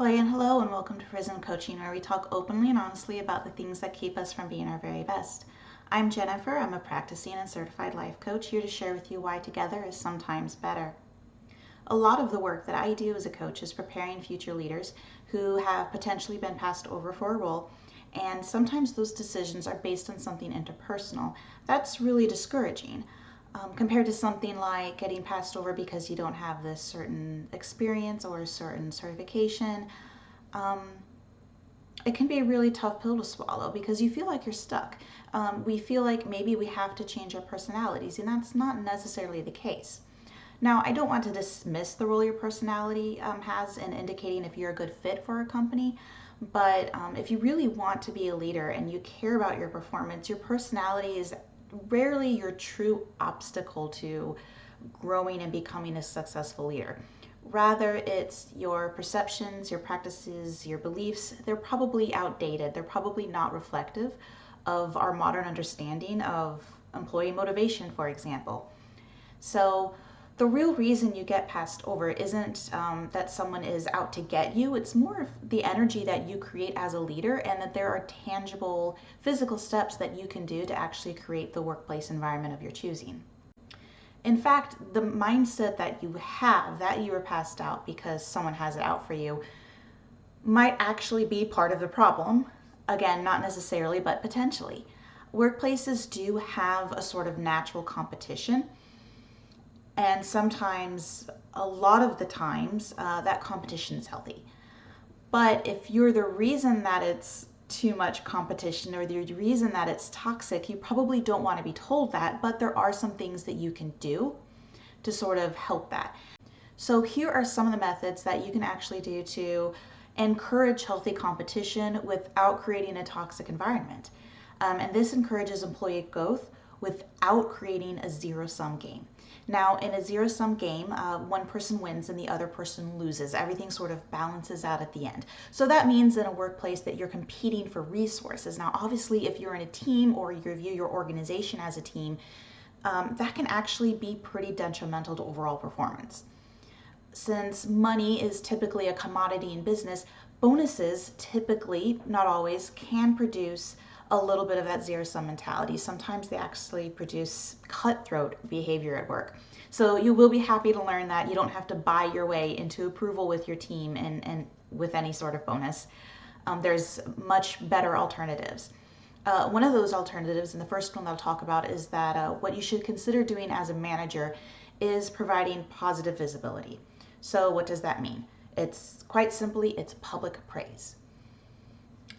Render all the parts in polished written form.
Ahoy and hello and welcome to Prison Coaching, where we talk openly and honestly about the things that keep us from being our very best. I'm Jennifer. I'm a practicing and certified life coach here to share with you why together is sometimes better. A lot of the work that I do as a coach is preparing future leaders who have potentially been passed over for a role, and sometimes those decisions are based on something interpersonal. That's really discouraging. Compared to something like getting passed over because you don't have this certain experience or a certain certification, it can be a really tough pill to swallow because you feel like you're stuck. We feel like maybe we have to change our personalities, and that's not necessarily the case. Now, I don't want to dismiss the role your personality has in indicating if you're a good fit for a company, but if you really want to be a leader and you care about your performance, your personality is rarely your true obstacle to growing and becoming a successful leader. Rather, it's your perceptions, your practices, your beliefs. They're probably outdated. They're probably not reflective of our modern understanding of employee motivation, for example. So the real reason you get passed over isn't that someone is out to get you. It's more of the energy that you create as a leader, and that there are tangible physical steps that you can do to actually create the workplace environment of your choosing. In fact, the mindset that you have that you were passed out because someone has it out for you might actually be part of the problem. Again, not necessarily, but potentially. Workplaces do have a sort of natural competition. And sometimes, a lot of the times, that competition is healthy. But if you're the reason that it's too much competition or the reason that it's toxic, you probably don't want to be told that, but there are some things that you can do to sort of help that. So here are some of the methods that you can actually do to encourage healthy competition without creating a toxic environment. And this encourages employee growth without creating a zero-sum game. Now, in a zero-sum game, one person wins and the other person loses. Everything sort of balances out at the end. So that means in a workplace that you're competing for resources. Now, obviously, if you're in a team or you view your organization as a team, that can actually be pretty detrimental to overall performance. Since money is typically a commodity in business, bonuses typically, not always, can produce a little bit of that zero-sum mentality. Sometimes they actually produce cutthroat behavior at work. So you will be happy to learn that you don't have to buy your way into approval with your team and with any sort of bonus. There's much better alternatives. One of those alternatives, and the first one that I'll talk about, is that what you should consider doing as a manager is providing positive visibility. So what does that mean? It's quite simply, it's public praise.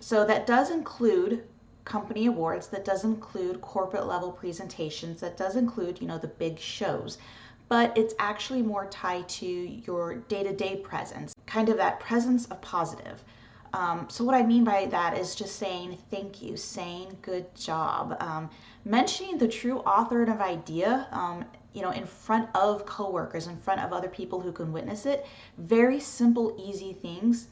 So that does include company awards, that does include corporate level presentations, that does include, the big shows, but it's actually more tied to your day-to-day presence, kind of that presence of positive. So what I mean by that is just saying thank you, saying good job, mentioning the true author of idea, in front of coworkers, in front of other people who can witness it. Very simple, easy things.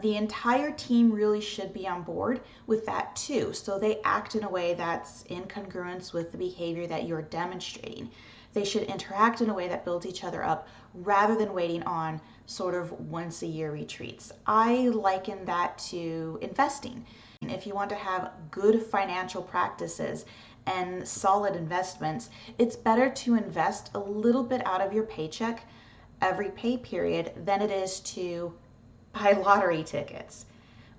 The entire team really should be on board with that too. So they act in a way that's in congruence with the behavior that you're demonstrating. They should interact in a way that builds each other up rather than waiting on sort of once a year retreats. I liken that to investing. If you want to have good financial practices and solid investments, it's better to invest a little bit out of your paycheck every pay period than it is to buy lottery tickets.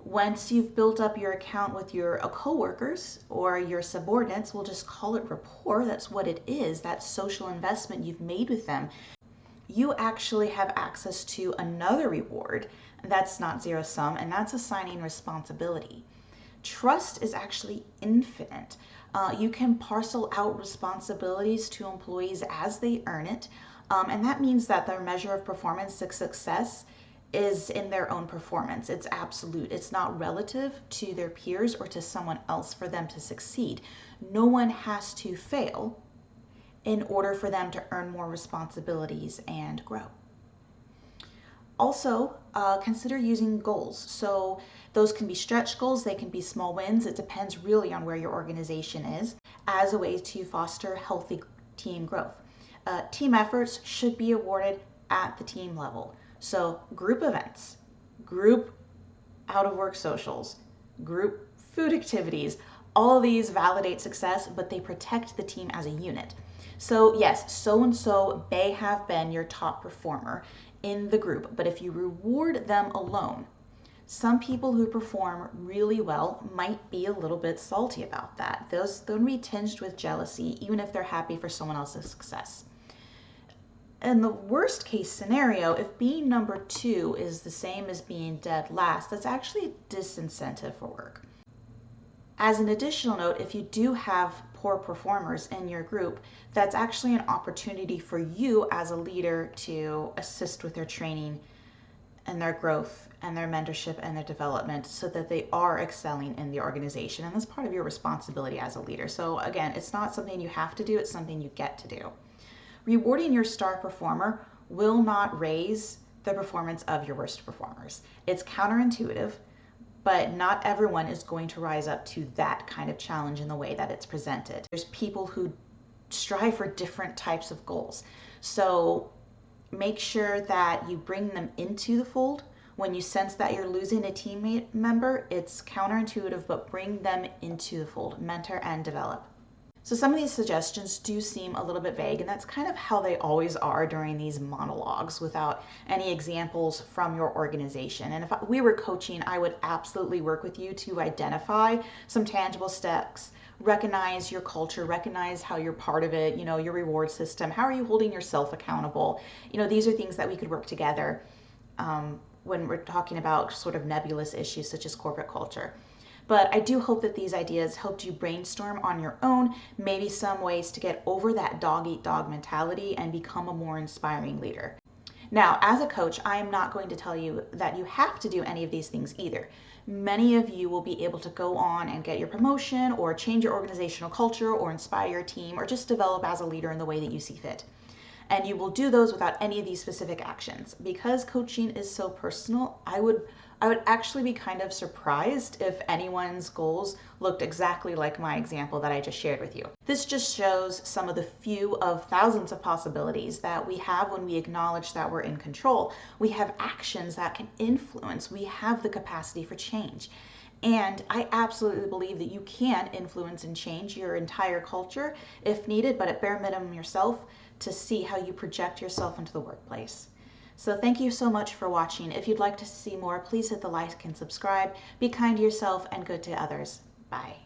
Once you've built up your account with your coworkers or your subordinates, we'll just call it rapport. That's what it is, that social investment you've made with them. You actually have access to another reward that's not zero sum, and that's assigning responsibility. Trust is actually infinite. You can parcel out responsibilities to employees as they earn it, and that means that their measure of performance success is in their own performance. It's absolute. It's not relative to their peers or to someone else for them to succeed. No one has to fail in order for them to earn more responsibilities and grow. Also, consider using goals. So those can be stretch goals, they can be small wins. It depends really on where your organization is, as a way to foster healthy team growth. Team efforts should be awarded at the team level. So group events, group out of work socials, group food activities. All of these validate success, but they protect the team as a unit. So yes, so and so may have been your top performer in the group, but if you reward them alone, some people who perform really well might be a little bit salty about that. They'll be tinged with jealousy, even if they're happy for someone else's success. In the worst case scenario, if being number 2 is the same as being dead last, that's actually a disincentive for work. As an additional note, if you do have poor performers in your group, that's actually an opportunity for you as a leader to assist with their training and their growth and their mentorship and their development so that they are excelling in the organization. And that's part of your responsibility as a leader. So again, it's not something you have to do, it's something you get to do. Rewarding your star performer will not raise the performance of your worst performers. It's counterintuitive, but not everyone is going to rise up to that kind of challenge in the way that it's presented. There's people who strive for different types of goals. So make sure that you bring them into the fold. When you sense that you're losing a teammate member, it's counterintuitive, but bring them into the fold, mentor and develop. So some of these suggestions do seem a little bit vague, and that's kind of how they always are during these monologues without any examples from your organization. And if we were coaching, I would absolutely work with you to identify some tangible steps, recognize your culture, recognize how you're part of it, your reward system, how are you holding yourself accountable? These are things that we could work together when we're talking about sort of nebulous issues such as corporate culture. But I do hope that these ideas helped you brainstorm on your own, maybe some ways to get over that dog-eat-dog mentality and become a more inspiring leader. Now, as a coach, I am not going to tell you that you have to do any of these things either. Many of you will be able to go on and get your promotion or change your organizational culture or inspire your team or just develop as a leader in the way that you see fit. And you will do those without any of these specific actions. Because coaching is so personal, I would actually be kind of surprised if anyone's goals looked exactly like my example that I just shared with you. This just shows some of the few of thousands of possibilities that we have when we acknowledge that we're in control. We have actions that can influence. We have the capacity for change. And I absolutely believe that you can influence and change your entire culture if needed, but at bare minimum yourself, to see how you project yourself into the workplace. So thank you so much for watching. If you'd like to see more, please hit the like and subscribe. Be kind to yourself and good to others. Bye.